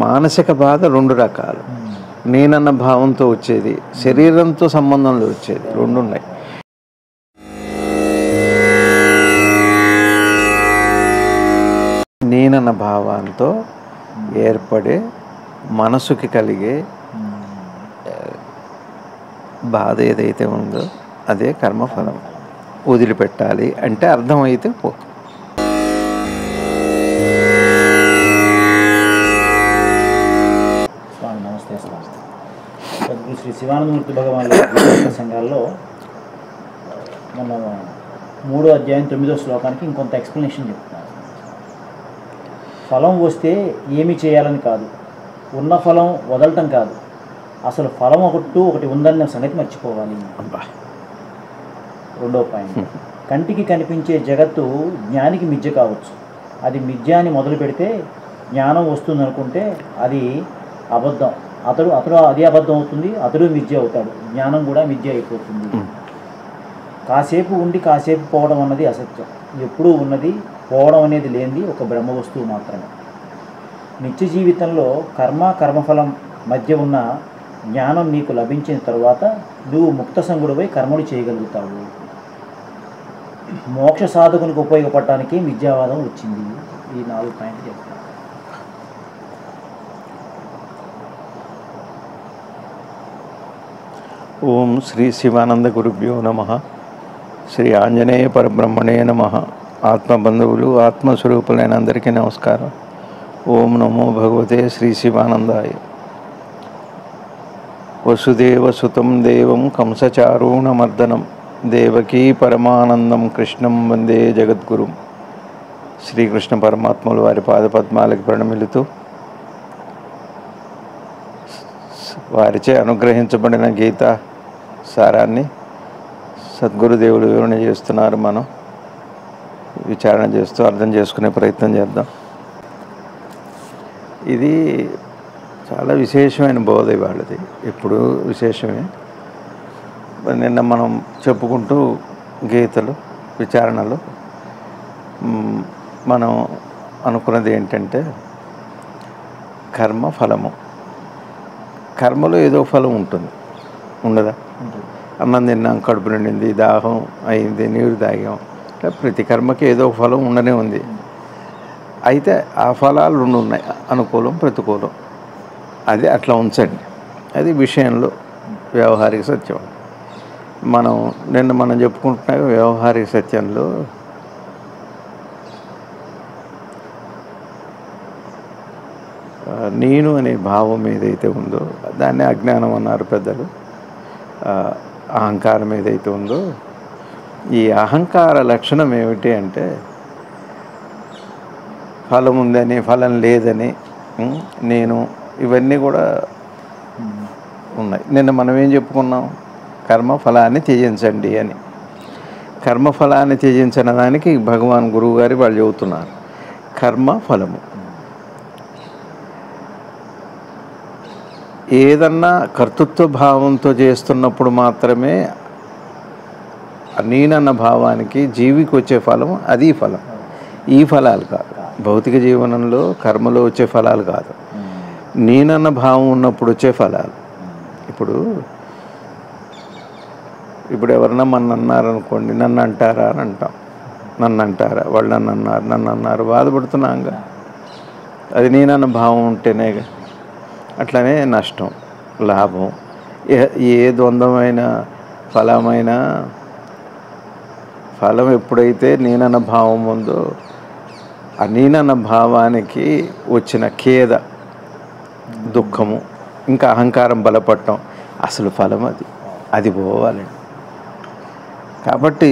మానసిక బాధ రెండు రకాలు. నేనన్న భావంతో వచ్చేది, శరీరంతో సంబంధంలో వచ్చేది, రెండు ఉన్నాయి. నేనన్న భావంతో ఏర్పడే మనసుకి కలిగే బాధ ఏదైతే ఉందో అదే కర్మఫలం. వదిలిపెట్టాలి అంటే అర్థమైతే పోతుంది. నమస్తే సద్గురు శ్రీ శివానందమూర్తి భగవాన్ ప్రసంగాల్లో మన 3వ అధ్యాయం 9వ శ్లోకానికి ఇంకొంత ఎక్స్ప్లెనేషన్ చెప్తున్నారు. ఫలం వస్తే ఏమి చేయాలని కాదు, ఉన్న ఫలం వదలటం కాదు, అసలు ఫలం ఒకటి ఉందన్న సంగతి మర్చిపోవాలి. 2వ పాయింట్, కంటికి కనిపించే జగత్తు జ్ఞానికి మిథ్య కావచ్చు. అది మిథ్య అని మొదలు పెడితే జ్ఞానం వస్తుందనుకుంటే అది అబద్ధం. అతడు అది అబద్ధం అవుతుంది, అతడు మిథ్య అవుతాడు, జ్ఞానం కూడా మిథ్య అయిపోతుంది. కాసేపు ఉండి కాసేపు పోవడం అన్నది అసత్యం. ఎప్పుడూ ఉన్నది, పోవడం అనేది లేనిది ఒక బ్రహ్మ వస్తువు మాత్రమే. నిత్య జీవితంలో కర్మఫలం మధ్య ఉన్న జ్ఞానం నీకు లభించిన తర్వాత నువ్వు ముక్త సంగుడిపై కర్మలు చేయగలుగుతావు. మోక్ష సాధకునికి ఉపయోగపడటానికి మిథ్యావాదం వచ్చింది. ఈ 4 పాయింట్లు చెప్తాను. ఓం శ్రీ శివానంద గురుభ్యో నమః. శ్రీ ఆంజనేయ పరబ్రహ్మణే నమః. ఆత్మబంధువులు, ఆత్మస్వరూపులైన అందరికీ నమస్కారం. ఓం నమో భగవతే శ్రీ శివానందాయ. వసుదేవసుతం దేవం కంసచారూణమర్దనం దేవకీ పరమానందం కృష్ణం వందే జగద్గురుం. శ్రీకృష్ణ పరమాత్మలు వారి పాదపద్మాలకు ప్రణమిలుతూ వారిచే అనుగ్రహించబడిన గీత సారాన్ని సద్గురుదేవులు వివరణ చేస్తున్నారు. మనం విచారణ చేస్తూ అర్థం చేసుకునే ప్రయత్నం చేద్దాం. ఇది చాలా విశేషమైన బోధ వాళ్ళది, ఎప్పుడు విశేషమే. నిన్న మనం చెప్పుకుంటూ గీతలు విచారణలో మనం అనుకున్నది ఏంటంటే కర్మ ఫలము. కర్మలో ఏదో ఫలం ఉంటుంది, ఉండదా? అన్నం తిన్నాం, కడుపు నిండింది, దాహం అయింది, నీరు తాగాం, ప్రతి కర్మకి ఏదో ఫలం ఉండనే ఉంది. అయితే ఆ ఫలాలు 2 ఉన్నాయి, అనుకూలం ప్రతికూలం. అది అట్లా ఉంచండి, అది విషయంలో వ్యవహారిక సత్యం. మనం చెప్పుకుంటున్నా వ్యవహారిక సత్యంలో నేను అనే భావం ఏదైతే ఉందో దాన్ని అజ్ఞానం అన్నారు పెద్దలు. అహంకారం ఏదైతే ఉందో, ఈ అహంకార లక్షణం ఏమిటి అంటే ఫలం ఉందని, ఫలం లేదని, నేను, ఇవన్నీ కూడా ఉన్నాయి. నిన్న మనం ఏం చెప్పుకున్నాం? కర్మఫలాన్ని త్యజించండి అని. కర్మఫలాన్ని త్యజించిన దానికి భగవాన్ గురువు గారు వాళ్ళు చెబుతున్నారు కర్మ ఫలము. ఏదన్నా కర్తృత్వ భావంతో చేస్తున్నప్పుడు మాత్రమే నేనన్న భావానికి జీవికి వచ్చే ఫలం అది ఫలం. ఈ ఫలాలు కాదు, భౌతిక జీవనంలో కర్మలో వచ్చే ఫలాలు కాదు, నేనన్న భావం ఉన్నప్పుడు వచ్చే ఫలాలు. ఇప్పుడు ఎవరన్నా మన అన్నారనుకోండి, నన్ను అంటారా అని అంటాం. నన్ను అంటారా, వాళ్ళు నన్ను అన్నారు బాధపడుతున్నాంగా. అది నేనన్న భావం ఉంటేనే. అట్లనే నష్టం, లాభం, ఏ ద్వంద్వమైన ఫలమైన ఫలం ఎప్పుడైతే నేనన్న భావం ఉందో ఆ నేనన్న భావానికి వచ్చిన ఖేద, దుఃఖము, ఇంకా అహంకారం బలపడటం అసలు ఫలం అది పోవాలి. కాబట్టి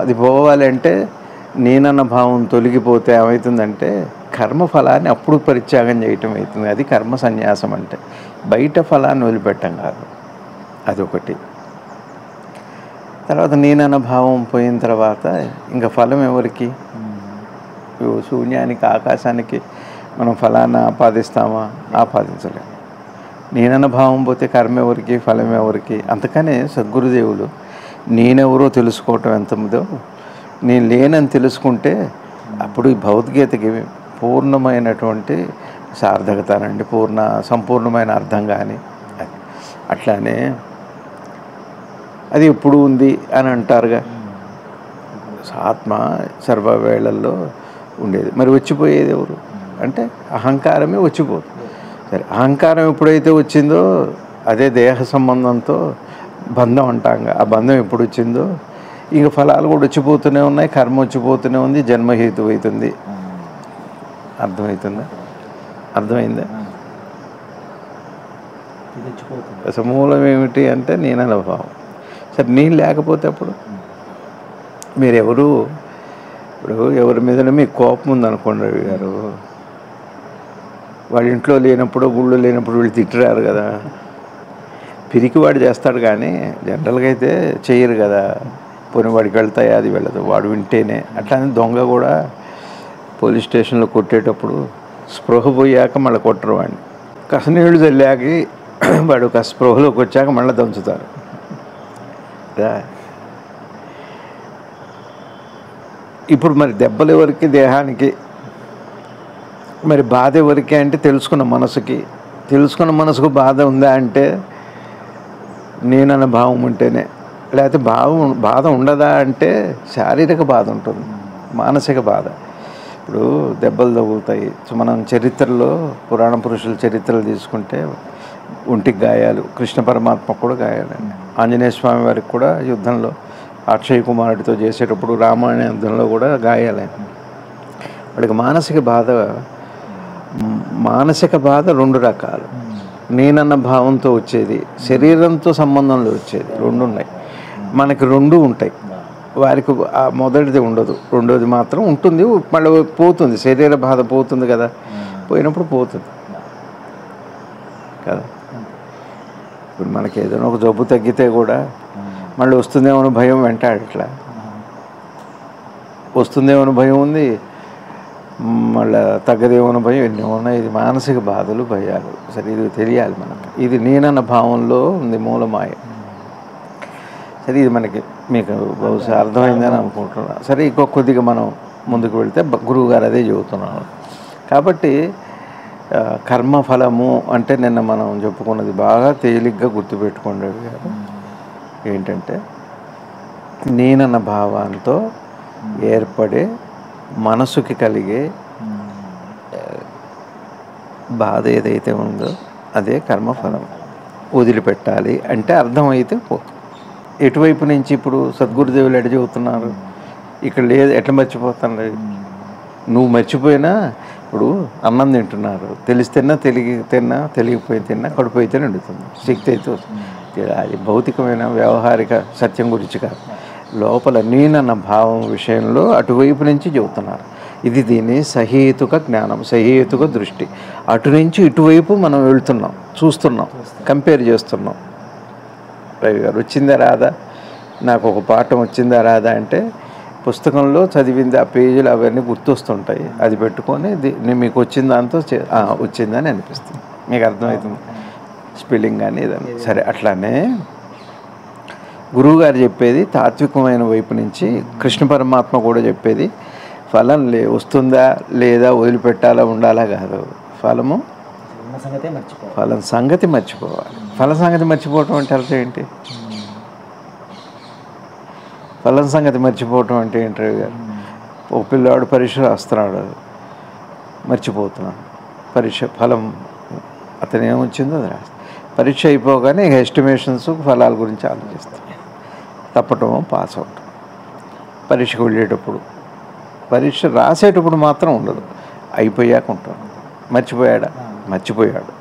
అది పోవాలంటే నేనన్న భావం తొలగిపోతే ఏమవుతుందంటే కర్మఫలాన్ని అప్పుడు పరిత్యాగం చేయటం అవుతుంది. అది కర్మ సన్యాసం అంటే. బయట ఫలాన్ని వదిలిపెట్టం కాదు, అదొకటి. తర్వాత నేనన్న భావం పోయిన తర్వాత ఇంకా ఫలం ఎవరికి? శూన్యానికి, ఆకాశానికి మనం ఫలాన్ని ఆపాదిస్తామా? ఆపాదించలేము. నేనన్న భావం పోతే కర్మ ఎవరికి, ఫలం ఎవరికి? అందుకనే సద్గురుదేవులు నేనెవరో తెలుసుకోవటం ఎంతదో, నేను లేనని తెలుసుకుంటే అప్పుడు ఈ భౌతికతకి పూర్ణమైనటువంటి సార్థకత అనండి, సంపూర్ణమైన అర్థం కానీ అది. అట్లానే అది ఎప్పుడు ఉంది అని అంటారుగా, ఆత్మ సర్వవేళల్లో ఉండేది. మరి వచ్చిపోయేది ఎవరు అంటే అహంకారమే వచ్చిపోతుంది. సరే, అహంకారం ఎప్పుడైతే వచ్చిందో అదే దేహ సంబంధంతో బంధం అంటాం. ఆ బంధం ఎప్పుడు వచ్చిందో ఇంక ఫలాలు కూడా వచ్చిపోతూనే ఉన్నాయి, కర్మ వచ్చిపోతూనే ఉంది, జన్మహేతు అవుతుంది. అర్థమవుతుందా? అర్థమైందా? అసలు మూలం ఏమిటి అంటే నేను అనుభవం. సరే, నేను లేకపోతే అప్పుడు మీరెవరు, ఇప్పుడు ఎవరి మీద మీకు కోపం ఉందనుకోండి రవి గారు, వాడి ఇంట్లో లేనప్పుడు, గుళ్ళు లేనప్పుడు వీళ్ళు తిట్టరారు కదా, పిరికివాడు చేస్తాడు కానీ జనరల్గా అయితే చెయ్యరు కదా. పోనీ వాడికి వెళ్తాయి, అది వెళ్ళదు, వాడు వింటేనే. అట్లానే దొంగ కూడా పోలీస్ స్టేషన్లో కొట్టేటప్పుడు స్పృహ పోయాక మళ్ళీ కొట్టరు వాడిని. కసనీళ్ళు చల్లాకి వాడు ఒక స్పృహలోకి వచ్చాక మళ్ళీ దంచుతారు. ఇప్పుడు మరి దెబ్బలు ఎవరికి దేహానికి, మరి బాధ ఎవరికి అంటే తెలుసుకున్న మనసుకు బాధ ఉందా అంటే నేనన్న భావం ఉంటేనే. లేకపోతే బాధ ఉండదా అంటే శారీరక బాధ ఉంటుంది, మానసిక బాధ. ఇప్పుడు దెబ్బలు తగులుతాయి. మనం చరిత్రలో పురాణ పురుషుల చరిత్రలు తీసుకుంటే ఒంటికి గాయాలు, కృష్ణ పరమాత్మ కూడా గాయాలండి. ఆంజనేయ స్వామి వారికి కూడా యుద్ధంలో అక్షయ్ కుమారుడితో చేసేటప్పుడు రామాయణ యుద్ధంలో కూడా గాయాలే. వాడికి మానసిక బాధ రెండు రకాలు. నేనన్న భావంతో వచ్చేది, శరీరంతో సంబంధంలో వచ్చేది, రెండు ఉన్నాయి. మనకి రెండు ఉంటాయి. వారికి మొదటిది ఉండదు, రెండోది మాత్రం ఉంటుంది. మళ్ళీ పోతుంది, శరీర బాధ పోతుంది కదా, పోయినప్పుడు పోతుంది కదా. ఇప్పుడు మనకి ఏదైనా ఒక జబ్బు తగ్గితే కూడా మళ్ళీ వస్తుందేమో భయం వెంటాడట్లా, వస్తుందేమో భయం ఉంది, మళ్ళీ తగ్గదేమో భయం, ఎన్ని ఉన్నాయి. ఇది మానసిక బాధలు, భయాలు. సరే, ఇది తెలియాలి మనకు. ఇది నేనన్న భావంలో ఉంది మూలమాయ. సరే, ఇది మీకు బహుశా అర్థమైందని అనుకుంటున్నా. సరే, కొద్దిగా మనం ముందుకు వెళితే గురువుగారు అదే చెబుతున్నాను. కాబట్టి కర్మఫలము అంటే నిన్న మనం చెప్పుకున్నది బాగా తేలిగ్గా గుర్తుపెట్టుకోండి గారు. ఏంటంటే నేనన్న భావంతో ఏర్పడే మనసుకి కలిగే బాధ ఏదైతే ఉందో అదే కర్మఫలం. వదిలిపెట్టాలి అంటే అర్థమైతే ఎటువైపు నుంచి ఇప్పుడు సద్గురుదేవులు ఎడ చెబుతున్నారు, ఇక్కడ లేదు, ఎట్లా మర్చిపోతాను. నువ్వు మర్చిపోయినా ఇప్పుడు అన్నం తింటున్నారు, తెలిసి తిన్నా తెలియకపోయి తిన్నా కడుపు అయితే నిండుతుంది, శక్తి అయితే వస్తుంది. అది భౌతికమైన వ్యవహారిక సత్యం గురించి కాదు, లోపల నేనన్న భావం విషయంలో అటువైపు నుంచి చెబుతున్నారు. దీన్ని సహేతుక జ్ఞానం, సహేతుక దృష్టి. అటు నుంచి ఇటువైపు మనం వెళ్తున్నాం, చూస్తున్నాం, కంపేర్ చేస్తున్నాం. రవి గారు వచ్చిందా రాదా, నాకు ఒక పాఠం వచ్చిందా రాదా అంటే పుస్తకంలో చదివింది ఆ పేజీలు అవన్నీ గుర్తొస్తుంటాయి. అది పెట్టుకొని మీకు వచ్చిన దాంతో వచ్చిందని అనిపిస్తుంది. మీకు అర్థమవుతుంది స్పెల్లింగ్ కానీ ఏదన్నా. సరే, అట్లానే గురువుగారు చెప్పేది తాత్వికమైన వైపు నుంచి, కృష్ణ పరమాత్మ కూడా చెప్పేది ఫలం వస్తుందా లేదా, వదిలిపెట్టాలా ఉండాలా కాదు. ఫలం సంగతి మర్చిపోవాలి. ఫలం సంగతి మర్చిపోవటం అంటే అర్థం ఏంటి? ఫలం సంగతి మర్చిపోవటం అంటే ఏంటి గారు? ఒక పిల్లవాడు పరీక్ష రాస్తున్నాడు, మర్చిపోతున్నాడు. ఫలం అతను ఏమొచ్చిందో అది రాస్తాడు. పరీక్ష అయిపోగానే ఎస్టిమేషన్స్, ఫలాల గురించి ఆలోచిస్తాం. తప్పటం, పాస్ అవటం. పరీక్షకు వెళ్ళేటప్పుడు, పరీక్ష రాసేటప్పుడు మాత్రం ఉండదు, అయిపోయాక ఉంటాడు. మర్చిపోయాడు.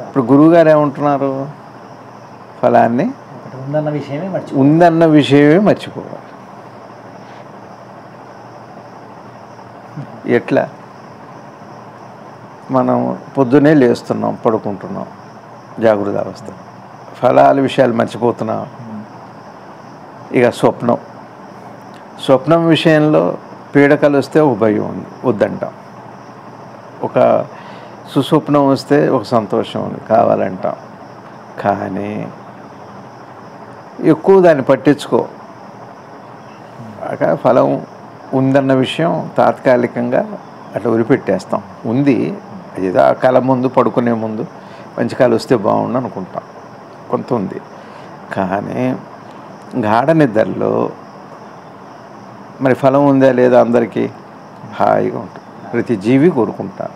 ఇప్పుడు గురువుగారు ఏమంటున్నారు? ఫలాన్ని ఉందన్న విషయమే మర్చిపోవాలి. ఎట్లా? మనం పొద్దునే లేస్తున్నాం, పడుకుంటున్నాం, జాగృత అవస్థ, ఫలాల విషయాలు మర్చిపోతున్నాం. ఇక స్వప్నం విషయంలో పీడకలు వస్తే ఒక భయం ఉంది, వద్దంటాం. ఒక సుస్వప్నం వస్తే ఒక సంతోషం ఉంది, కావాలంటాం. కానీ ఎక్కువ దాన్ని పట్టించుకో. ఫలం ఉందన్న విషయం తాత్కాలికంగా అట్లా వదిలిపెట్టేస్తాం. ఉంది, ఏదో ఆ కళ ముందు పడుకునే ముందు మంచి కళ వస్తే బాగుండు అనుకుంటాం, కొంత ఉంది. కానీ గాఢ నిద్రలో మరి ఫలం ఉందా లేదా అందరికీ? హాయిగా ఉంటుంది, ప్రతి జీవి కోరుకుంటారు.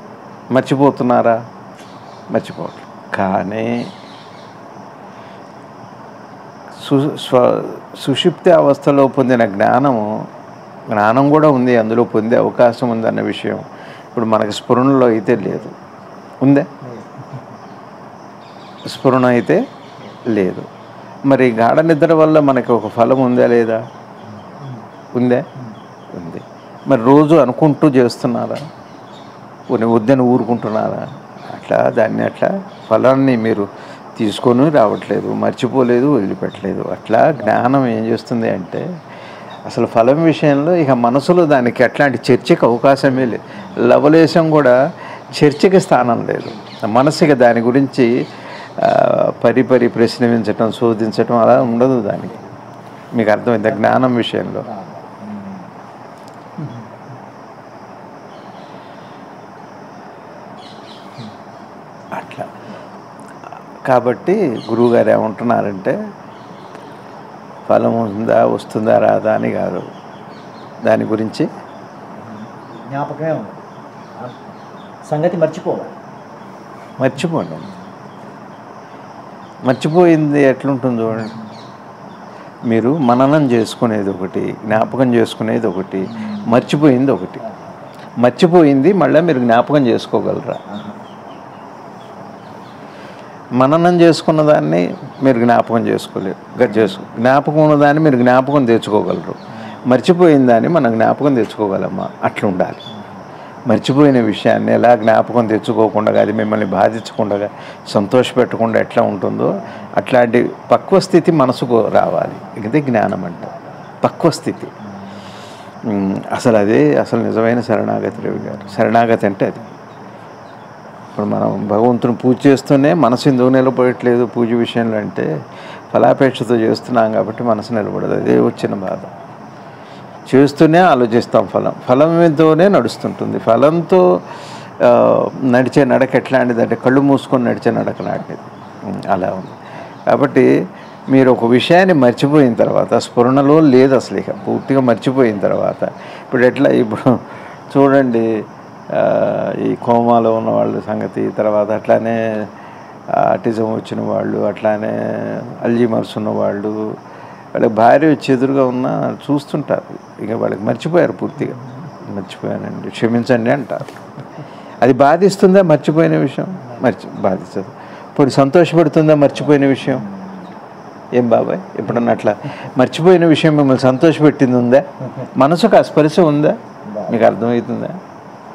మర్చిపోతున్నారా? మర్చిపోవట్లేదు. కానీ సుషుప్తి అవస్థలో పొందిన జ్ఞానం కూడా ఉంది, అందులో పొందే అవకాశం ఉంది అన్న విషయం ఇప్పుడు మనకి స్ఫురణలో అయితే లేదు. ఉందా? స్ఫురణ అయితే లేదు. మరి గాఢ నిద్ర వల్ల మనకి ఒక ఫలం ఉందా లేదా? ఉందా? ఉంది. మరి రోజు అనుకుంటూ చేస్తున్నారా? వద్దని ఊరుకుంటున్నారా? దాన్ని ఫలాన్ని మీరు తీసుకొని రావట్లేదు, మర్చిపోలేదు, వదిలిపెట్టలేదు. అట్లా జ్ఞానం ఏం చేస్తుంది అంటే అసలు ఫలం విషయంలో ఇక మనసులో దానికి అట్లాంటి చర్చకి అవకాశమే లేదు. లవలేశం కూడా చర్చకి స్థానం లేదు. మనసుకి దాని గురించి పరిపరి ప్రశ్నించటం, శోధించటం అలా ఉండదు దానికి. మీకు అర్థమైంది? జ్ఞానం విషయంలో అట్లా. కాబట్టి గురువుగారు ఏమంటున్నారంటే ఫలం ఉందా, వస్తుందా, రాదా అని కాదు, దాని గురించి జ్ఞాపకమే ఉంది, సంగతి మర్చిపోండి. మర్చిపోయింది ఎట్లుంటుంది చూడండి. మీరు మననం చేసుకునేది ఒకటి, జ్ఞాపకం చేసుకునేది ఒకటి, మర్చిపోయింది ఒకటి. మర్చిపోయింది మళ్ళీ మీరు జ్ఞాపకం చేసుకోగలరా? మననం చేసుకున్న దాన్ని మీరు జ్ఞాపకం చేసుకోలేరు. జ్ఞాపకం ఉన్నదాన్ని మీరు జ్ఞాపకం తెచ్చుకోగలరు. మర్చిపోయిన దాన్ని మనం జ్ఞాపకం తెచ్చుకోగలమా? అట్లా ఉండాలి. మర్చిపోయిన విషయాన్ని ఎలా జ్ఞాపకం తెచ్చుకోకుండా, అది మిమ్మల్ని బాధించకుండా, సంతోషపెట్టకుండా ఎట్లా ఉంటుందో అట్లాంటి పక్వ స్థితి మనసుకు రావాలి. ఇదే జ్ఞానం అంటే పక్వ స్థితి. అసలు నిజమైన శరణాగతి. రవి గారు, శరణాగతి అంటే అది. ఇప్పుడు మనం భగవంతుని పూజ చేస్తూనే మనసు ఎందుకు నిలబడట్లేదు పూజ విషయంలో అంటే ఫలాపేక్షతో చేస్తున్నాం కాబట్టి మనసు నిలబడదు. అదే వచ్చిన బాధ. చేస్తూనే ఆలోచిస్తాం, ఫలంతోనే నడుస్తుంటుంది. ఫలంతో నడిచే నడక ఎట్లాంటిదంటే కళ్ళు మూసుకొని నడిచే నడక లాంటిది. అలా ఉంది. కాబట్టి మీరు ఒక విషయాన్ని మర్చిపోయిన తర్వాత, స్ఫురణలో లేదు అసలు, ఇక పూర్తిగా మర్చిపోయిన తర్వాత ఇప్పుడు చూడండి, ఈ కోమాలో ఉన్న వాళ్ళ సంగతి, తర్వాత అట్లానే ఆటిజం వచ్చిన వాళ్ళు, అట్లానే అల్జీమర్స్ ఉన్నవాళ్ళు, వాళ్ళకి భార్య వచ్చి ఎదురుగా ఉన్నా చూస్తుంటారు. ఇక వాళ్ళకి మర్చిపోయారు, పూర్తిగా మర్చిపోయానండి, క్షమించండి అంటారు. అది బాధిస్తుందా? మర్చిపోయిన విషయం బాధిస్తుంది. ఇప్పుడు సంతోషపడుతుందా? మర్చిపోయిన విషయం. ఏం బాబాయ్ ఎప్పుడన్నా అట్లా మర్చిపోయిన విషయం మిమ్మల్ని సంతోషపెట్టింది ఉందా? మనసుకు ఆ స్పర్శ ఉందా? మీకు అర్థమవుతుందా?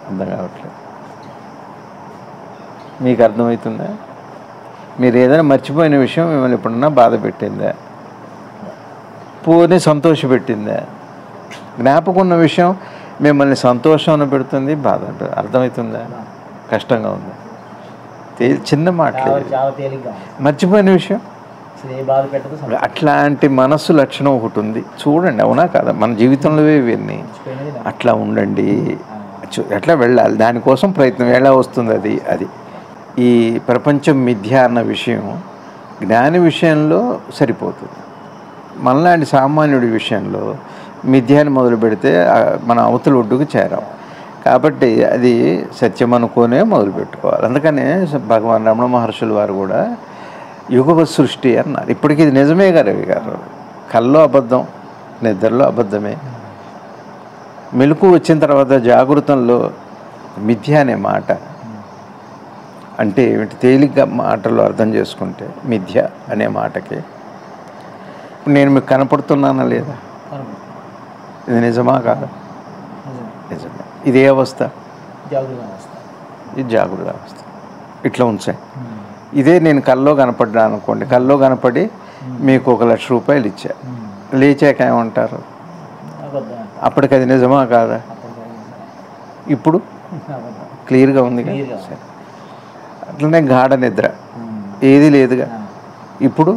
అర్థం కావట్లేదు. మీకు అర్థమవుతుందా? మీరు ఏదైనా మర్చిపోయిన విషయం మిమ్మల్ని ఎప్పుడన్నా బాధ పెట్టిందా? పోనీ సంతోషపెట్టిందా? జ్ఞాపకం ఉన్న విషయం మిమ్మల్ని సంతోషం పెడుతుంది, బాధ ఉంటుంది. అర్థమవుతుందా? కష్టంగా ఉంది. చిన్న మాటలు. మర్చిపోయిన విషయం అట్లాంటి మనస్సు లక్షణం ఒకటి ఉంది చూడండి. అవునా కాదా? మన జీవితంలో ఇవన్నీ అట్లా ఉండండి. ఎట్లా వెళ్ళాలి, దానికోసం ప్రయత్నం ఎలా వస్తుంది? అది ఈ ప్రపంచం మిథ్య అన్న విషయం జ్ఞాని విషయంలో సరిపోతుంది. మనలాంటి సామాన్యుడి విషయంలో మిథ్యాన్ని మొదలు పెడితే మన అవతల ఒడ్డుకు చేరాం. కాబట్టి అది సత్యం అనుకోనే మొదలు పెట్టుకోవాలి. అందుకనే భగవాన్ రమణ మహర్షుల వారు కూడా యుగ సృష్టి అన్నారు. ఇప్పటికీ ఇది నిజమే కదా రవి గారు. కల్లో అబద్ధం, నిద్రలో అబద్ధమే. మెలకు వచ్చిన తర్వాత జాగృతంలో మిథ్య అనే మాట అంటే ఏమిటి? తేలిగ్గా మాటల్లో అర్థం చేసుకుంటే మిథ్య అనే మాటకి నేను మీకు కనపడుతున్నానా లేదా? ఇది నిజమా కాదా? నిజమే. ఇదే అవస్థ, ఇది జాగృత అవస్థ. ఇట్లా ఉంచాయి. ఇదే నేను కల్లో కనపడ్డా అనుకోండి, కల్లో కనపడి మీకు 1,00,000 రూపాయలు ఇచ్చా, లేచాక ఏమంటారు? అప్పటికి అది నిజమా కాదా? ఇప్పుడు క్లియర్గా ఉంది కదా. సరే, అట్లనే గాఢ నిద్ర ఏది లేదుగా. ఇప్పుడు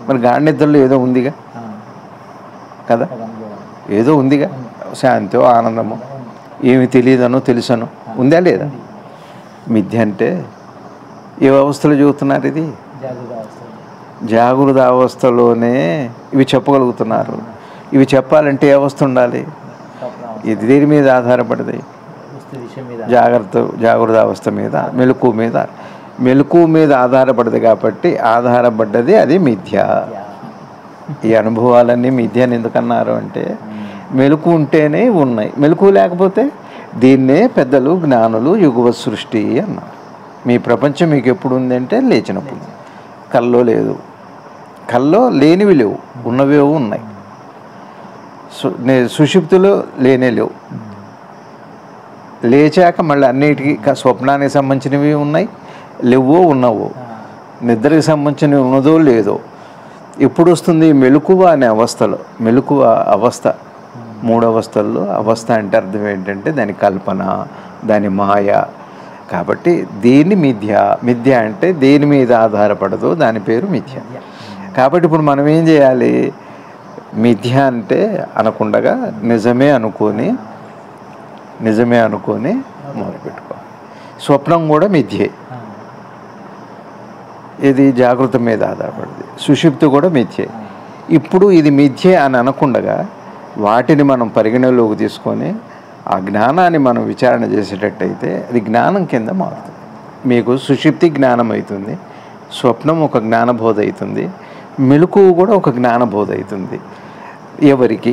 మరి గాఢ నిద్రలో ఏదో ఉందిగా కదా, ఏదో ఉందిగా, శాంతో ఆనందమో, ఏమి తెలియదనో తెలుసనో ఉందా లేదా? మిథ్య అంటే ఏ అవస్థలో చదువుతున్నారు? ఇది జాగ్రత్త అవస్థ. జాగృత అవస్థలోనే ఇవి చెప్పగలుగుతున్నారు. ఇవి చెప్పాలంటే ఏ అవస్థ ఉండాలి? స్వప్న అవస్థ. ఇది దేని మీద ఆధారపడది? వస్తు విషయం మీద. జాగృత అవస్థ మీద, మెలకువ మీద ఆధారపడదు. కాబట్టి ఆధారపడ్డది అది మిథ్య. ఈ అనుభవాలన్నీ మిథ్య అని ఎందుకన్నారు అంటే మెలకు ఉంటేనే ఉన్నాయి, మెలకు లేకపోతే దీన్నే పెద్దలు జ్ఞానులు యుగవ సృష్టి అన్నారు. మీ ప్రపంచం మీకు ఎప్పుడు ఉంది అంటే లేచినప్పుడు. కల్లో లేదు, కల్లో లేనివి లేవు, ఉన్నవేవో ఉన్నాయి. సుషుప్తిలో లేనే లేవు, లేచాక మళ్ళీ అన్నిటికీ స్వప్నానికి సంబంధించినవి ఉన్నాయి, లేవో ఉన్నవో. నిద్రకు సంబంధించినవి ఉన్నదో లేదో. ఎప్పుడు వస్తుంది? మెలకువ అనే అవస్థలో. మెలకువ అవస్థ 3 అవస్థల్లో. అవస్థ అంటే అర్థం ఏంటంటే దాని కల్పన, దాని మాయ. కాబట్టి దేని మిథ్య అంటే దేని మీద ఆధారపడదో దాని పేరు మిథ్య. కాబట్టి ఇప్పుడు మనం ఏం చేయాలి? మిథ్య అంటే అనకుండగా నిజమే అనుకొని మొదలుపెట్టుకోవాలి. స్వప్నం కూడా మిథ్యే. ఇది జాగృత మీద ఆధారపడింది. సుషుప్తి కూడా మిథ్యే. ఇప్పుడు ఇది మిథ్యే అని అనకుండగా వాటిని మనం పరిగణలోకి తీసుకొని ఆ జ్ఞానాన్ని మనం విచారణ చేసేటట్టయితే అది జ్ఞానం కింద మారుతుంది. మీకు సుషుప్తి జ్ఞానం అవుతుంది, స్వప్నం ఒక జ్ఞానబోధ అవుతుంది, మెలకువ కూడా ఒక జ్ఞానబోధ అవుతుంది. ఎవరికి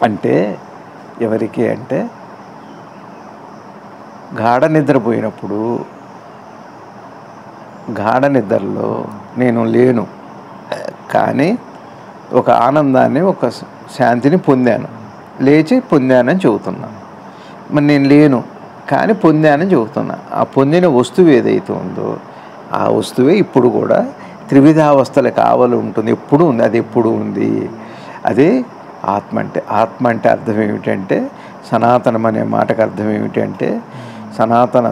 అంటే గాఢ నిద్రలో నేను లేను, కానీ ఒక ఆనందాన్ని, ఒక శాంతిని పొందాను, లేచి పొందానని చెబుతున్నాను. మరి నేను లేను కానీ పొందానని చెబుతున్నా. ఆ పొందిన వస్తువు ఏదైతే ఉందో ఆ వస్తువే ఇప్పుడు కూడా త్రివిధావస్థలకు ఆవలి ఉంటుంది, ఎప్పుడు ఉంది. అది ఎప్పుడు ఉంది? అదే ఆత్మ అంటే. ఆత్మ అంటే అర్థం ఏమిటంటే, సనాతనం అనే మాటకు అర్థం ఏమిటంటే, సనాతన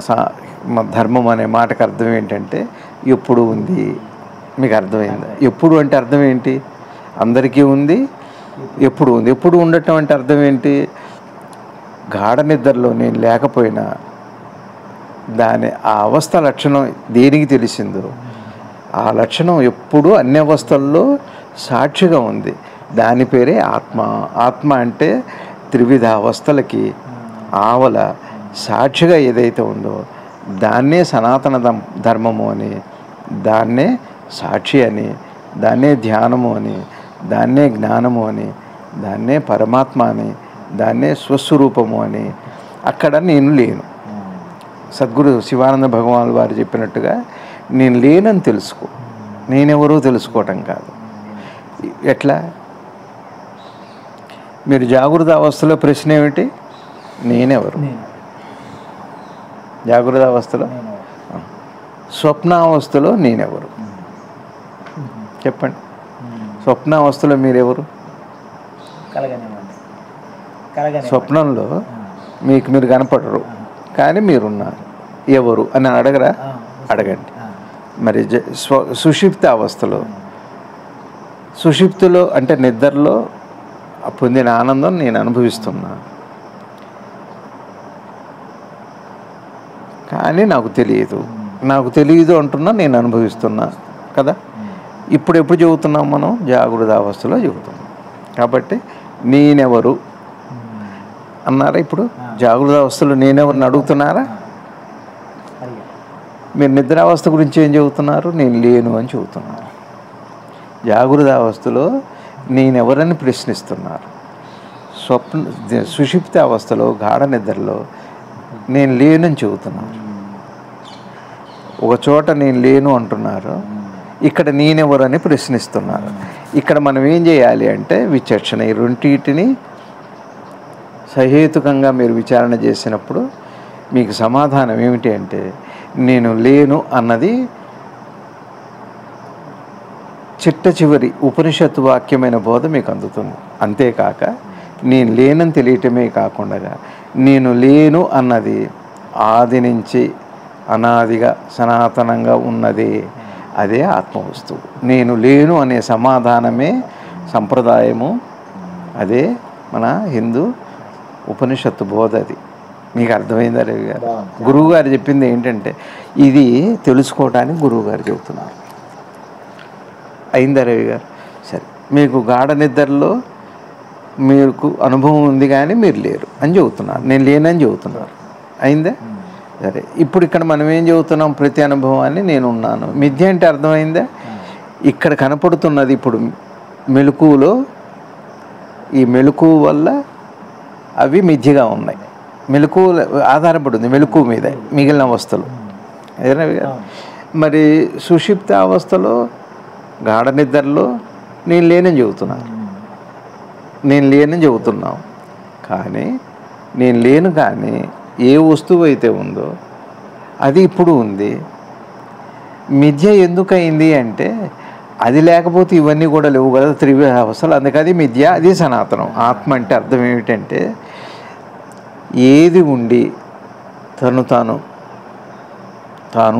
ధర్మం అనే మాటకు అర్థం ఏంటంటే ఎప్పుడు ఉంది. మీకు అర్థమైందా? ఎప్పుడు అంటే అర్థం ఏంటి? అందరికీ ఉంది, ఎప్పుడు ఉంది. ఎప్పుడు ఉండటం అంటే అర్థం ఏంటి? గాఢ నిద్రలో నేను లేకపోయినా ఆ అవస్థ లక్షణం దేనికి తెలిసిందో ఆ లక్షణం ఎప్పుడు అన్ని అవస్థల్లో సాక్షిగా ఉంది. దాని పేరే ఆత్మ. ఆత్మ అంటే త్రివిధ అవస్థలకి ఆవల సాక్షిగా ఏదైతే ఉందో దాన్నే సనాతన ధర్మము అని, దాన్నే సాక్షి అని, దాన్నే ధ్యానము అని, దాన్నే జ్ఞానము అని, దాన్నే పరమాత్మ అని, దాన్నే స్వస్వరూపము అని. అక్కడ నేను లేను. సద్గురు శివానంద భగవానులు వారు చెప్పినట్టుగా నేను లేనని తెలుసుకో. నేనెవరో తెలుసుకోవటం కాదు. ఎట్లా? మీరు జాగృత అవస్థలో ప్రశ్న ఏమిటి? నేనెవరు? జాగృత అవస్థలో. స్వప్నావస్థలో నేనెవరు? చెప్పండి. స్వప్నావస్థలో మీరెవరు? స్వప్నంలో మీరు కనపడరు, కానీ మీరున్నారు. ఎవరు అని అడగరా? అడగండి. మరి సుషుప్తిలో అంటే నిద్రలో పొందిన ఆనందం నేను అనుభవిస్తున్నా, కానీ నాకు తెలియదు అంటున్నా, నేను అనుభవిస్తున్నా కదా. ఇప్పుడు ఎప్పుడు చెబుతున్నాం మనం? జాగృత అవస్థలో చెబుతున్నాం. కాబట్టి నేనెవరు అన్నారా? ఇప్పుడు జాగృత అవస్థలో నేనెవరిని అడుగుతున్నారా? మీరు నిద్రావస్థ గురించి ఏం చెబుతున్నారు? నేను లేను అని చెబుతున్నారు. జాగృత అవస్థలో నేనెవరని ప్రశ్నిస్తున్నారు. సుషుప్తి అవస్థలో గాఢ నిద్రలో నేను లేనని చెబుతున్నారు. ఒక చోట నేను లేను అంటున్నారు, ఇక్కడ నేనెవరని ప్రశ్నిస్తున్నారు. ఇక్కడ మనం ఏం చేయాలి అంటే విచక్షణ. ఈ రెండింటిని సహేతుకంగా మీరు విచారణ చేసినప్పుడు మీకు సమాధానం ఏమిటి అంటే నేను లేను అన్నది చిట్ట చివరి ఉపనిషత్తు వాక్యమైన బోధ మీకు అందుతుంది. అంతేకాక నేను లేనని తెలియటమే కాకుండా నేను లేను అన్నది ఆది నుంచి అనాదిగా సనాతనంగా ఉన్నదే, అదే ఆత్మవస్తువు. నేను లేను అనే సమాధానమే సంప్రదాయము, అదే మన హిందూ ఉపనిషత్తు బోధ. అది మీకు అర్థమైందా రవి గారు? బాగుంది. గురువు గారు చెప్పింది ఏంటంటే ఇది తెలుసుకోవడానికి గురువు గారు చెబుతున్నారు. అయిందా రవి గారు? సరే, మీకు గాఢ నిద్రలో మీకు అనుభవం ఉంది కానీ మీరు లేరు అని చెబుతున్నారు, నేను లేనని చెబుతున్నారు. అయిందా? సరే, ఇప్పుడు ఇక్కడ మనం ఏం చెబుతున్నాం? ప్రతి అనుభవాన్ని నేను ఉన్నాను. మిథ్య అంటే అర్థమైందా? ఇక్కడ కనపడుతున్నది ఇప్పుడు మెలకువలో, ఈ మెలకువ వల్ల అవి మిథ్యగా ఉన్నాయి. మెలకువ ఆధారపడి ఉంది మెలకువ మీద మిగిలిన అవస్థలు. అదేనా రవి గారు? మరి సుషిప్త అవస్థలో గాఢ నిద్రలో నేను లేనని చెబుతున్నాను, నేను లేనని చెబుతున్నాం. కానీ నేను లేను, కానీ ఏ వస్తువు అయితే ఉందో అది ఇప్పుడు ఉంది. మిథ్య ఎందుకయింది అంటే అది లేకపోతే ఇవన్నీ కూడా లేవు కదా, త్రివిధ అవస్థలు. అందుకే అది మిథ్య, అది సనాతనం. ఆత్మ అంటే అర్థం ఏమిటంటే ఏది ఉండి తాను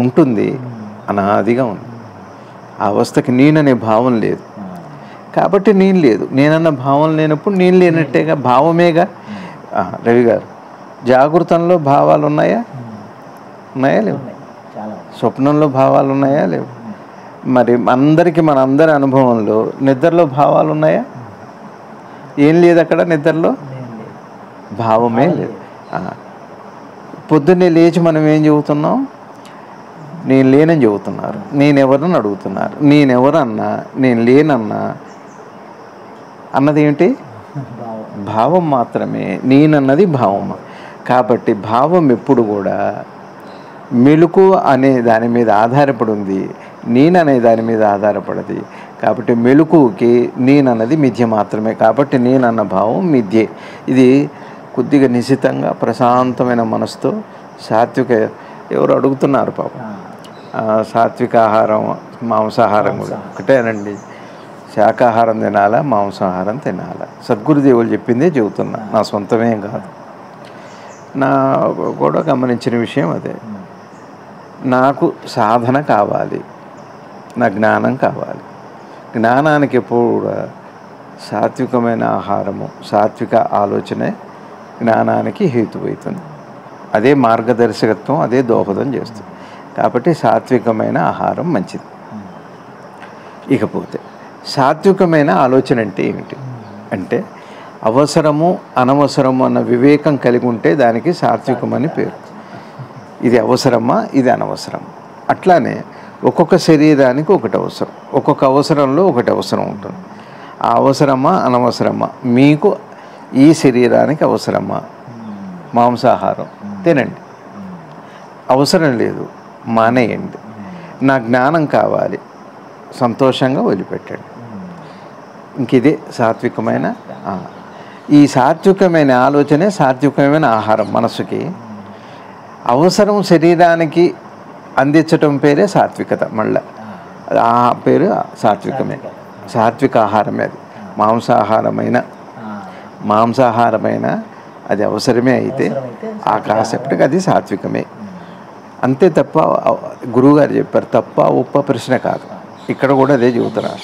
ఉంటుంది, అనాదిగా ఉంది. ఆ అవస్థకి నేననే భావం లేదు కాబట్టి నేను లేదు. నేనన్న భావం లేనప్పుడు నేను లేనట్టేగా, భావమేగా. రవి గారు, జాగృతంలో భావాలు ఉన్నాయా? ఉన్నాయా లేవు? స్వప్నంలో భావాలు ఉన్నాయా లేవు? మరి అందరికీ మనందరి అనుభవంలో నిద్రలో భావాలు ఉన్నాయా? ఏం లేదు అక్కడ నిద్రలో, భావమే లేదు. పొద్దున్నే లేచి మనం ఏం చెబుతున్నాం? నేను లేనని చెబుతున్నారు. నేనెవరని అడుగుతున్నారు. నేనెవరన్నా, నేను లేనన్నా అన్నది ఏమిటి? భావం మాత్రమే. నేనన్నది భావం. కాబట్టి భావం ఎప్పుడు కూడా మెలకు అనే దాని మీద ఆధారపడి ఉంది, నేననే దాని మీద ఆధారపడది. కాబట్టి మెలకువకి నేనన్నది మిథ్య మాత్రమే. కాబట్టి నేనన్న భావం మిథ్యే. ఇది కొద్దిగా నిశితంగా ప్రశాంతమైన మనసుతో సాత్విక, ఎవరు అడుగుతున్నారు పాపం, సాత్విక ఆహారం మాంసాహారం కూడా ఒకటేనండి. శాకాహారం తినాలా, మాంసాహారం తినాలా? సద్గురుదేవులు చెప్పిందే చెబుతున్నా, నా సొంతమేం కాదు. నా కూడా గమనించిన విషయం అదే. నాకు సాధన కావాలి, నా జ్ఞానం కావాలి. జ్ఞానానికి ఎప్పుడు కూడా సాత్వికమైన ఆహారము, సాత్విక ఆలోచనే జ్ఞానానికి హేతువైతుంది. అదే మార్గదర్శకత్వం, అదే దోహదం చేస్తుంది. కాబట్టి సాత్వికమైన ఆహారం మంచిది. ఇకపోతే సాత్వికమైన ఆలోచన అంటే ఏమిటి అంటే అవసరము అనవసరము అన్న వివేకం కలిగి ఉంటే దానికి సాత్వికం అని పేరు. ఇది అవసరమా, ఇది అనవసరం. అట్లానే ఒక్కొక్క శరీరానికి ఒకటి అవసరం, ఒక్కొక్క అవసరంలో ఒకటి అవసరం ఉంటుంది. ఆ అవసరమా అనవసరమా, మీకు ఈ శరీరానికి అవసరమా? మాంసాహారం తినండి, అవసరం లేదు మానేయండి. నా జ్ఞానం కావాలి, సంతోషంగా వదిలిపెట్టండి. ఇంకిదే సాత్వికమైన. ఈ సాత్వికమైన ఆలోచనే సాత్వికమైన ఆహారం. మనసుకి అవసరం శరీరానికి అందించటం పేరే సాత్వికత. మళ్ళీ ఆ పేరు సాత్వికమే, సాత్విక ఆహారమే. అది మాంసాహారమైన అది అవసరమే అయితే ఆ కాసేపటికి అది సాత్వికమే. అంతే తప్ప గురువుగారు చెప్పారు, తప్ప ఉప్ప ప్రశ్న కాదు. ఇక్కడ కూడా అదే చెబుతున్నారు,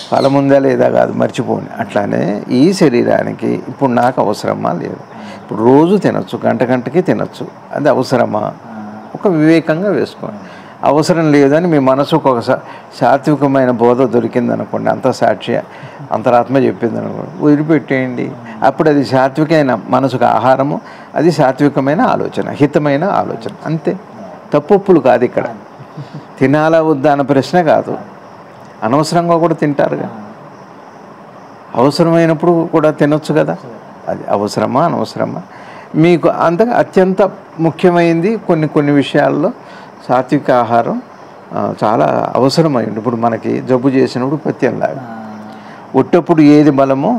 ఫలం ఉందా లేదా కాదు, మర్చిపోండి. అట్లానే ఈ శరీరానికి ఇప్పుడు నాకు అవసరమా లేదు. ఇప్పుడు రోజు తినొచ్చు, గంటకి తినొచ్చు, అది అవసరమా? ఒక వివేకంగా వేసుకోండి. అవసరం లేదని మీ మనసుకు ఒక సాత్వికమైన బోధ దొరికిందనుకోండి, సాక్షి అంతరాత్మ చెప్పింది అనుకోండి, వదిలిపెట్టేయండి. అప్పుడు అది సాత్వికమైన మనసుకు ఆహారము, అది సాత్వికమైన ఆలోచన, హితమైన ఆలోచన. అంతే, తప్పులు కాదు. ఇక్కడ తినాలా వద్దా అన్న ప్రశ్న కాదు. అనవసరంగా కూడా తింటారుగా, అవసరమైనప్పుడు కూడా తినొచ్చు కదా. అది అవసరమా అనవసరమా? మీకు అంతగా అత్యంత ముఖ్యమైనది కొన్ని విషయాల్లో సాత్విక ఆహారం చాలా అవసరమైంది. ఇప్పుడు మనకి జబ్బు చేసినప్పుడు పత్యంలాగా, ఉట్టప్పుడు ఏది బలమో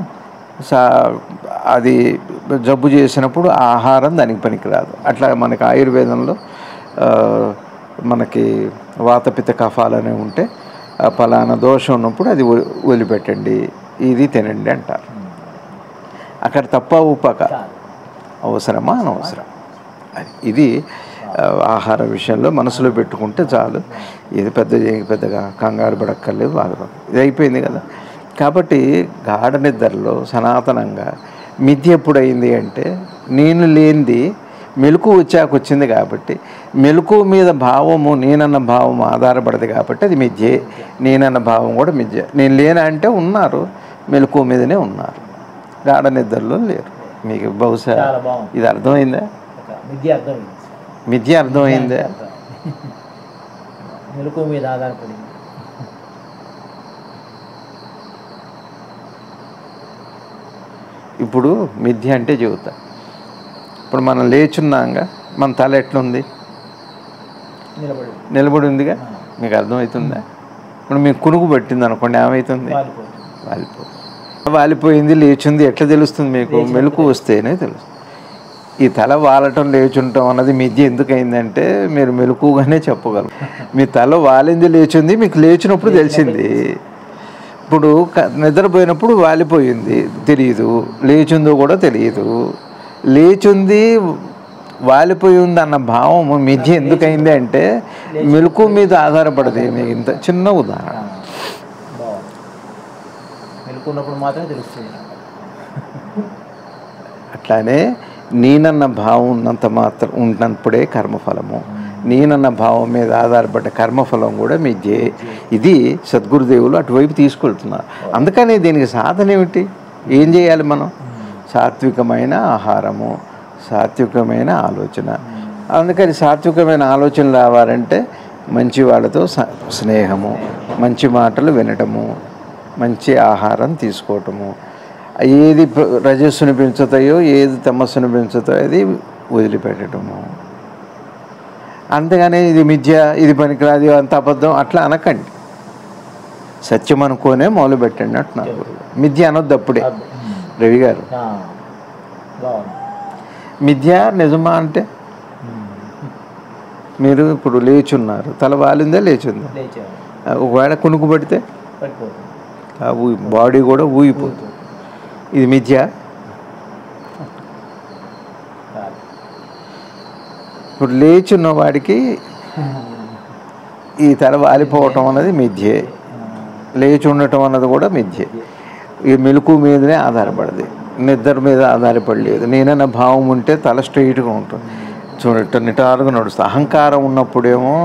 అది జబ్బు చేసినప్పుడు ఆహారం దానికి పనికిరాదు. అట్లా మనకి ఆయుర్వేదంలో మనకి వాతపిత్త కఫాలనే ఉంటే ఫలానా దోషం ఉన్నప్పుడు అది వదిలిపెట్టండి, ఇది తినండి అంటారు. అక్కడ తప్ప ఉప్పక, అవసరమా అనవసరం. ఇది ఆహార విషయంలో మనసులో పెట్టుకుంటే చాలు. ఇది పెద్దగా కంగారు పడక్కర్లేదు. బాగా ఇది అయిపోయింది కదా. కాబట్టి గాఢ నిద్రలో సనాతనంగా మిథ్య ఎప్పుడైంది అంటే నేను లేనిది మెలకు వచ్చాక వచ్చింది కాబట్టి మెలకు మీద భావము నేనన్న భావం ఆధారపడదు కాబట్టి అది మిథ్యే. నేనన్న భావం కూడా మిథ్య. నేను లేనా అంటే ఉన్నారు, మెలకు మీదనే ఉన్నారు, గాఢ నిద్రలో లేరు. మీకు బహుశా చాలా బాగుంది. ఇది అర్థమైందా? మిథ్య అర్థమైంది. మిథ్య అర్థమైందా? మెలకు మీద ఆధారపడింది. ఇప్పుడు మిథ్య అంటే చెబుతా. ఇప్పుడు మనం లేచున్నాగా మన తల ఎట్లుంది? నిలబడి నిలబడి ఉందిగా. మీకు అర్థమవుతుందా? ఇప్పుడు మీకు కునుకు పట్టింది అనుకోండి, ఏమవుతుంది? వాలిపోయింది, లేచింది ఎట్లా తెలుస్తుంది మీకు? మెలకు వస్తేనే తెలుస్తుంది. ఈ తల వాలటం లేచుంటాం అన్నది మిథ్య ఎందుకు అయిందంటే మీరు మెలకుగానే చెప్పగలరు. మీ తల వాలింది లేచింది మీకు లేచినప్పుడు తెలిసింది. ఇప్పుడు నిద్రపోయినప్పుడు వాలిపోయింది తెలియదు, లేచిందో కూడా తెలియదు. లేచింది వాలిపోయి ఉంది అన్న భావం మిథ్య ఎందుకైంది అంటే మెలకు మీద ఆధారపడదు. మీకు ఇంత చిన్న ఉదాహరణ. మెలుకున్నప్పుడు మాత్రమే తెలుస్తుంది. అట్లానే నేనన్న భావం ఉన్నంత మాత్రం ఉన్నప్పుడే కర్మఫలము. నేనన్న భావం మీద ఆధారపడ్డ కర్మఫలం కూడా మిథ్యే. ఇది సద్గురుదేవులు అటువైపు తీసుకెళ్తున్నారు. అందుకని దీనికి సాధన ఏమిటి? ఏం చేయాలి మనం? సాత్వికమైన ఆహారము, సాత్వికమైన ఆలోచన. అందుకని సాత్వికమైన ఆలోచన రావాలంటే మంచి వాళ్ళతో స్నేహము, మంచి మాటలు వినటము, మంచి ఆహారం తీసుకోవటము, ఏది రజస్సును పెంచుతాయో ఏది తమస్సును పెంచుతాయో అది వదిలిపెట్టడము. అంతేగాని ఇది మిథ్య, ఇది పనికిరాదు, అంత అబద్ధం అట్లా అనకండి. సత్యం అనుకోనే మొదలు పెట్టండి అంటున్నారు. మిథ్య అనొద్దు అప్పుడే. రవి గారు, మిథ్య నిజమా అంటే మీరు ఇప్పుడు లేచున్నారు, తల వాలిందా లేచిందా? ఒకవేళ కునుకు పడితే బాడీ కూడా ఊగిపోతుంది. ఇది మిథ్య. ఇప్పుడు లేచున్న వాడికి ఈ తల వాలిపోవటం అన్నది మిథ్యే, లేచి ఉండటం అన్నది కూడా మిథ్యే. ఈ మెలకు మీదనే ఆధారపడదు, నిద్ర మీద ఆధారపడలేదు. నేనన్న భావం ఉంటే తల స్ట్రైట్గా ఉంటుంది, చూడట నిటారుగా నడుస్తాడు. అహంకారం ఉన్నప్పుడేమో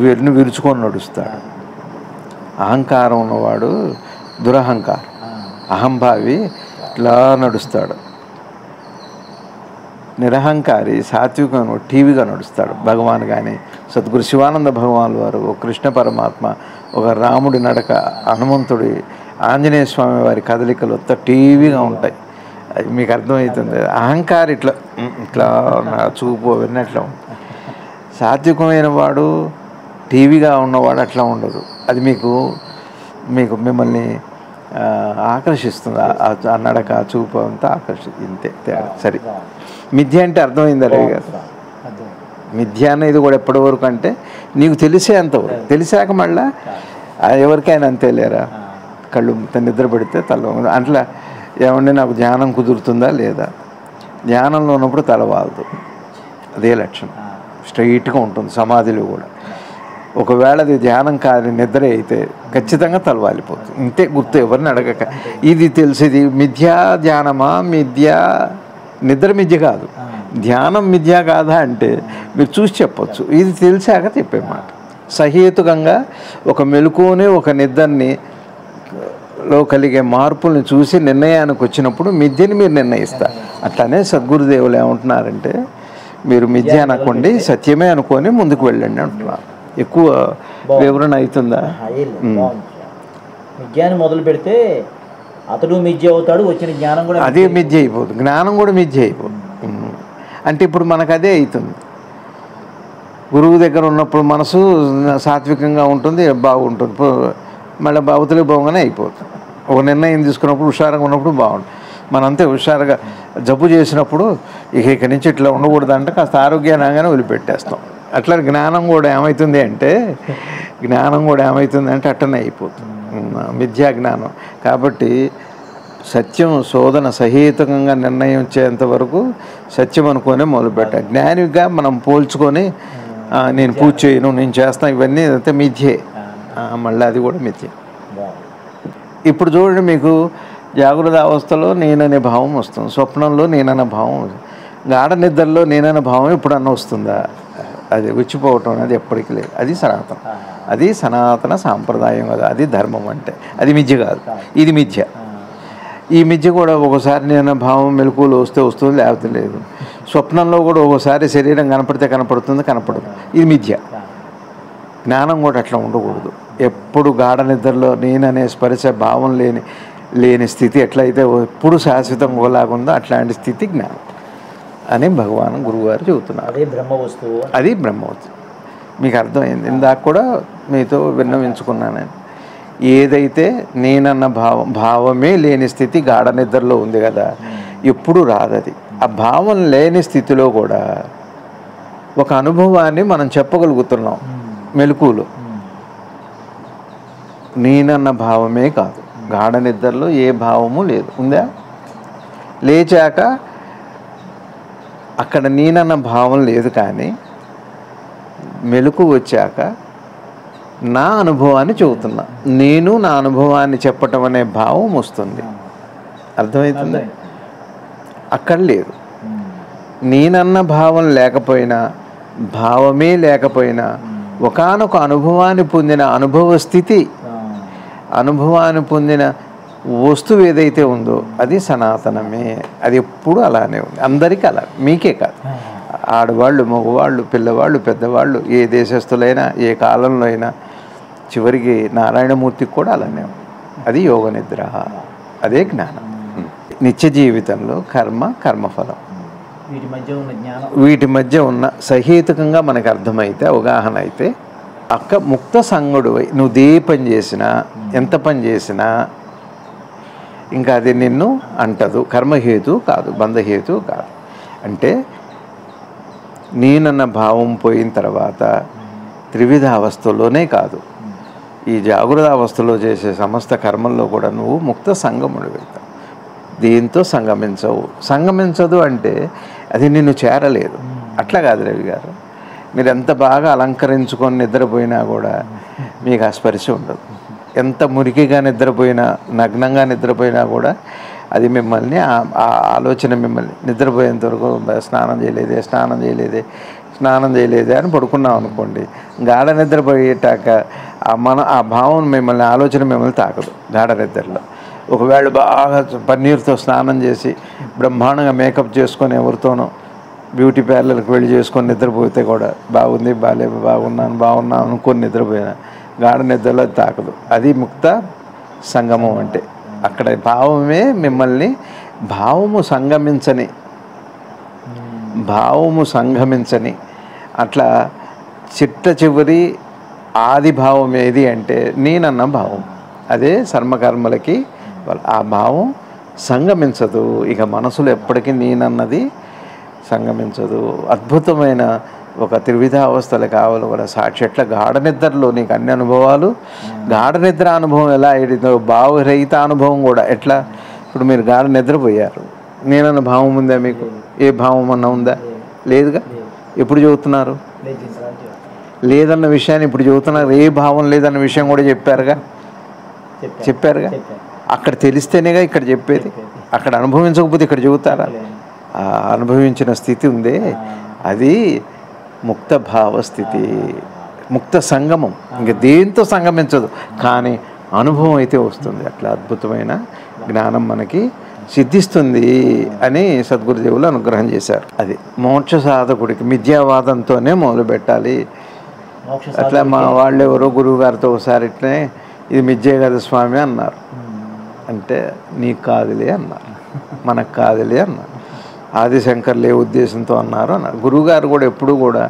వీరిని విరుచుకొని నడుస్తాడు. అహంకారం ఉన్నవాడు దురహంకారం, అహంభావి ఇట్లా నడుస్తాడు. నిరహంకారి సాత్వికంగా టీవీగా నడుస్తాడు. భగవాన్ కానీ సద్గురు శివానంద భగవాన్ వారు, ఒక కృష్ణ పరమాత్మ, ఒక రాముడి నడక, హనుమంతుడి, ఆంజనేయ స్వామి వారి కదలికలు టీవీగా ఉంటాయి. మీకు అర్థమవుతుంది. అహంకారి ఇట్లా ఇట్లా చూపు విన్నట్లా ఉంటుంది. సాత్వికమైన వాడు టీవీగా ఉన్నవాడు అట్లా ఉండదు. అది మీకు మిమ్మల్ని ఆకర్షిస్తుంది. ఆ నడక చూపు అంతా ఇంతే తేడా. సరే, మిథ్య అంటే అర్థమైందా రవి గారు? మిథ్య అనేది కూడా ఎప్పటి వరకు అంటే నీకు తెలిసేంతవరకు. తెలిసాక మళ్ళా ఎవరికైనా అంతే లేరా? కళ్ళు నిద్ర పెడితే తల అట్లా ఏమంటే నాకు ధ్యానం కుదురుతుందా లేదా? ధ్యానంలో ఉన్నప్పుడు తల వాలదు, అదే లక్షణం. స్ట్రైట్గా ఉంటుంది సమాధిలో కూడా. ఒకవేళ అది ధ్యానం కాదు నిద్ర అయితే ఖచ్చితంగా తల వాలిపోతుంది. ఇంతే గుర్తు, ఎవరిని అడగక. ఇది తెలిసేది మిథ్యా ధ్యానమా, నిద్ర మిథ్య కాదు, ధ్యానం మిథ్య కాదా అంటే మీరు చూసి చెప్పొచ్చు. ఇది తెలిసాక చెప్పేమాట. సహేతుకంగా ఒక మెలకువని ఒక నిద్రని లో కలిగే మార్పుల్ని చూసి నిర్ణయానికి వచ్చినప్పుడు మిథ్యని మీరు నిర్ణయిస్తారు. అట్లానే సద్గురుదేవులు ఏమంటున్నారంటే మీరు మిథ్య అనుకోండి, సత్యమే అనుకొని ముందుకు వెళ్ళండి అంటున్నారు. ఎక్కువ వివరణ అవుతుందా? మిథ్యాన్ని మొదలు పెడితే అతడు మిథ్య అవుతాడు, వచ్చిన జ్ఞానం కూడా అదే మిథ్య అయిపోతుంది, జ్ఞానం కూడా మిథ్య అయిపోతుంది. అంటే ఇప్పుడు మనకు అదే అవుతుంది. గురువు దగ్గర ఉన్నప్పుడు మనసు సాత్వికంగా ఉంటుంది, బాగుంటుంది. మళ్ళీ అవతలి బాగుగానే అయిపోతుంది. ఒక నిర్ణయం తీసుకున్నప్పుడు హుషారుగా ఉన్నప్పుడు బాగుంటుంది. మనంతే హుషారుగా జబ్బు చేసినప్పుడు ఇక్కడి నుంచి ఇట్లా ఉండకూడదు అంటే కాస్త ఆరోగ్యానంగానే వదిలిపెట్టేస్తాం. అట్లా జ్ఞానం కూడా ఏమవుతుంది అంటే అట్టనే అయిపోతుంది, మిథ్యా జ్ఞానం. కాబట్టి సత్యం శోధన సహేతుకంగా నిర్ణయించేంత వరకు సత్యం అనుకునే మొదలుపెట్టాలి. జ్ఞానిగా మనం పోల్చుకొని నేను పూజ చేయను, నేను చేస్తాను, ఇవన్నీ అయితే మిథ్యే. మళ్ళీ అది కూడా మిథ్యే. ఇప్పుడు చూడండి, మీకు జాగ్రత్త అవస్థలో నేననే భావం వస్తుంది, స్వప్నంలో నేననే భావం. గాఢ నిద్రలో నేనన్న భావం ఎప్పుడన్నా వస్తుందా? అది వచ్చిపోవటం అనేది ఎప్పటికీ లేదు. అది సనాతనం, అది సనాతన సాంప్రదాయం కదా, అది ధర్మం అంటే. అది మిథ్య కాదు, ఇది మిథ్య. ఈ మిథ్య కూడా ఒకసారి నేను భావం మెలకువలు వస్తే వస్తుంది, లేకపోతే లేదు. స్వప్నంలో కూడా ఒకసారి శరీరం కనపడితే కనపడుతుంది, కనపడదు. ఇది మిథ్య. జ్ఞానం కూడా అట్లా ఉండకూడదు. ఎప్పుడు గాఢ నిద్రలో నేననే స్పర్శ భావం లేని స్థితి ఎట్లయితే ఎప్పుడు శాశ్వతంగా ఒకలాగుందో అట్లాంటి స్థితి జ్ఞానం అని భగవాన్ గురువుగారు చెబుతున్నారు. అదే బ్రహ్మ వస్తువు, అది బ్రహ్మవస్తు. మీకు అర్థమైంది. ఇందాక కూడా మీతో విన్నవించుకున్నాను. ఏదైతే నేనన్న భావమే లేని స్థితి గాఢ నిద్రలో ఉంది కదా, ఎప్పుడు రాదది. ఆ భావం లేని స్థితిలో కూడా ఒక అనుభవాన్ని మనం చెప్పగలుగుతున్నాం. మెలకువలో నేనన్న భావమే కాదు, గాఢ నిద్రలో ఏ భావము లేదు. ఉందా? లేచాక అక్కడ నేనన్న భావం లేదు, కానీ మెలకు వచ్చాక నా అనుభవాన్ని చెబుతున్నా. నేను నా అనుభవాన్ని చెప్పటం అనే భావం వస్తుంది. అర్థమవుతుంది? అక్కడ లేదు. నేనన్న భావం లేకపోయినా, భావమే లేకపోయినా, ఒకానొక అనుభవాన్ని పొందిన అనుభవ స్థితి, అనుభవాన్ని పొందిన వస్తువు ఏదైతే ఉందో అది సనాతనమే. అది ఎప్పుడు అలానే ఉంది. అందరికీ అలా, మీకే కాదు. ఆడవాళ్ళు, మగవాళ్ళు, పిల్లవాళ్ళు, పెద్దవాళ్ళు, ఏ దేశస్తులైనా, ఏ కాలంలో అయినా, చివరికి నారాయణమూర్తికి కూడా అలానే ఉంది. అది యోగ నిద్ర, అదే జ్ఞానం. నిత్య జీవితంలో కర్మ, కర్మఫలం, వీటి మధ్య ఉన్న సహేతుకంగా మనకు అర్థమైతే, అవగాహన అయితే, ముక్త సంగుడువై నువ్వు ఏ పని చేసినా, ఎంత పని చేసినా ఇంకా అది నిన్ను అంటదు. కర్మహేతు కాదు, బంధహేతు కాదు. అంటే నేనన్న భావం పోయిన తర్వాత త్రివిధ అవస్థలోనే కాదు, ఈ జాగృత అవస్థలో చేసే సమస్త కర్మల్లో కూడా నువ్వు ముక్త సంగముడు వెళ్తావు. దీంతో సంగమించదు అంటే అది నిన్ను చేరలేదు. అట్లా కాదు రవి గారు. మీరు ఎంత బాగా అలంకరించుకొని నిద్రపోయినా కూడా మీకు ఆ స్పర్శ ఉండదు. ఎంత మురికిగా నిద్రపోయినా, నగ్నంగా నిద్రపోయినా కూడా అది మిమ్మల్ని, ఆ ఆలోచన మిమ్మల్ని నిద్రపోయేంత వరకు స్నానం చేయలేదే అని పడుకున్నాం అనుకోండి. గాఢ నిద్రపోయేటాక ఆ భావం మిమ్మల్ని, ఆలోచన మిమ్మల్ని తాకదు గాఢ నిద్రలో. ఒకవేళ బాగా పన్నీరుతో స్నానం చేసి బ్రహ్మాండంగా మేకప్ చేసుకొని ఎవరితోనో బ్యూటీ పార్లర్కి వెళ్ళి చేసుకొని నిద్రపోతే కూడా బాగుంది, బాగున్నాను అనుకొని నిద్రపోయినా గాఢ నిద్రలో తాకదు. అది ముక్త సంగమం అంటే. అక్కడ భావమే మిమ్మల్ని, భావము సంగమించని అట్లా చిట్ట చివరి ఆది భావం ఏది అంటే నేనన్న భావం. అదే సర్మకర్మలకి ఆ భావం సంగమించదు. ఇక మనసులో ఎప్పటికీ నేనన్నది సంగమించదు. అద్భుతమైన ఒక త్రివిధ అవస్థలు కావాలి కూడా సాక్షి. ఎట్లా గాఢ నిద్రలో నీకు అన్ని అనుభవాలు, గాఢ నిద్ర అనుభవం ఎలా అయిందో భావరహిత అనుభవం కూడా ఎట్లా. ఇప్పుడు మీరు గాఢ నిద్రపోయారు, నేనన్న భావం ఉందా మీకు? ఏ భావం అన్నా ఉందా? లేదుగా. ఎప్పుడు చెబుతున్నారు? లేదన్న విషయాన్ని ఇప్పుడు చెబుతున్నారు. ఏ భావం లేదన్న విషయం కూడా చెప్పారుగా. అక్కడ తెలిస్తేనేగా ఇక్కడ చెప్పేది. అక్కడ అనుభవించకపోతే ఇక్కడ చెబుతారా? ఆ అనుభవించిన స్థితి ఉందే, అది ముక్త భావస్థితి, ముక్త సంగమం. ఇంకా దేంతో సంగమించదు, కానీ అనుభవం అయితే వస్తుంది. అట్లా అద్భుతమైన జ్ఞానం మనకి సిద్ధిస్తుంది అని సద్గురుదేవులు అనుగ్రహం చేశారు. అది మోక్ష సాధకుడికి మిథ్యావాదంతోనే మొదలు పెట్టాలి. అట్లా మా వాళ్ళు ఎవరో గురువుగారితో ఒకసారి ఇట్లనే ఇది మిథ్యే కదా స్వామి అన్నారు. అంటే నీకు కాదులే అన్నారు, మనకు కాదులే అన్నారు. ఆదిశంకర్లు ఏ ఉద్దేశంతో అన్నారు. గురువుగారు కూడా ఎప్పుడు కూడా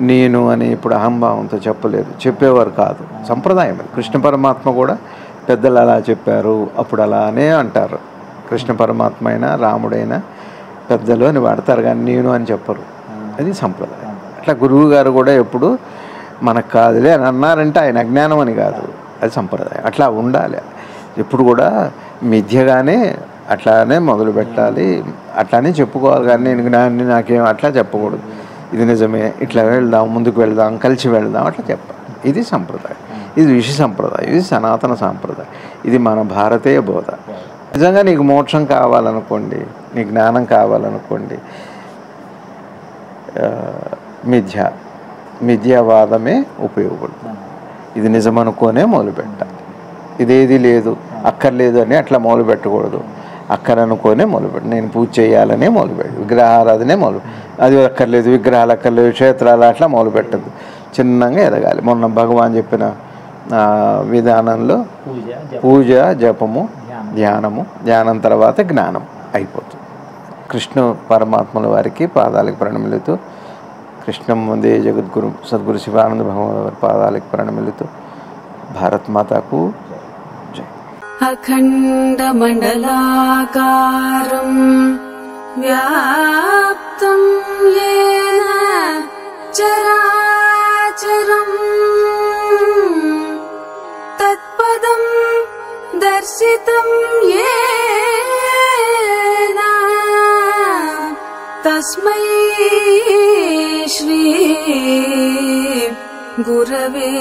నేను అని ఇప్పుడు అహంభావంతో చెప్పలేరు, చెప్పేవారు కాదు. సంప్రదాయం అది. కృష్ణ పరమాత్మ కూడా పెద్దలు అలా చెప్పారు, అప్పుడు అలానే అంటారు. కృష్ణ పరమాత్మ అయినా రాముడైనా పెద్దలు అని వాడతారు, కానీ నేను అని చెప్పరు. అది సంప్రదాయం. అట్లా గురువు గారు కూడా ఎప్పుడు మనకు కాదులే అని అన్నారంటే ఆయన అజ్ఞానం అని కాదు, అది సంప్రదాయం. అట్లా ఉండాలి. ఎప్పుడు కూడా మిథ్యగానే అట్లానే మొదలు పెట్టాలి, అట్లానే చెప్పుకోవాలి. కానీ నేను జ్ఞాని నాకేం అట్లా చెప్పకూడదు. ఇది నిజమే, ఇట్లా వెళ్దాం, ముందుకు వెళ్దాం, కలిసి వెళ్దాం, అట్లా చెప్పాలి. ఇది సంప్రదాయం, ఇది ఋషి సంప్రదాయం, ఇది సనాతన సాంప్రదాయం, ఇది మన భారతీయ బోధ. నిజంగా నీకు మోక్షం కావాలనుకోండి, నీ జ్ఞానం కావాలనుకోండి, మిథ్యావాదమే ఉపయోగపడుతుంది. ఇది నిజమనుకోనే మొదలుపెట్టాలి. ఇదేది లేదు అక్కర్లేదు అని అట్లా మొదలు పెట్టకూడదు. అక్కరనుకోనే మొదలుపెట్టు. నేను పూజ చేయాలనే మొదలుపెట్టు. విగ్రహారాధనే అది అక్కర్లేదు, విగ్రహాలు అక్కర్లేదు, క్షేత్రాలు అట్లా మొదలుపెట్టద్దు. చిన్నగా ఎదగాలి. మొన్న భగవాన్ చెప్పిన విధానంలో పూజ, జపము, ధ్యానం తర్వాత జ్ఞానం అయిపోతుంది. కృష్ణ పరమాత్మల వారికి పాదాలకు ప్రణమిలుతూ, కృష్ణం వందే జగద్గురు సద్గురు శివానంద భగవాన్ వారి పాదాలకు ప్రణమిలుతూ భారత్ మాతాకు జై. అఖండ మండలాకారం వ్యాప్తం యేన చరాచరం తత్పదం దర్శితం యేన తస్మై శ్రీ గురవే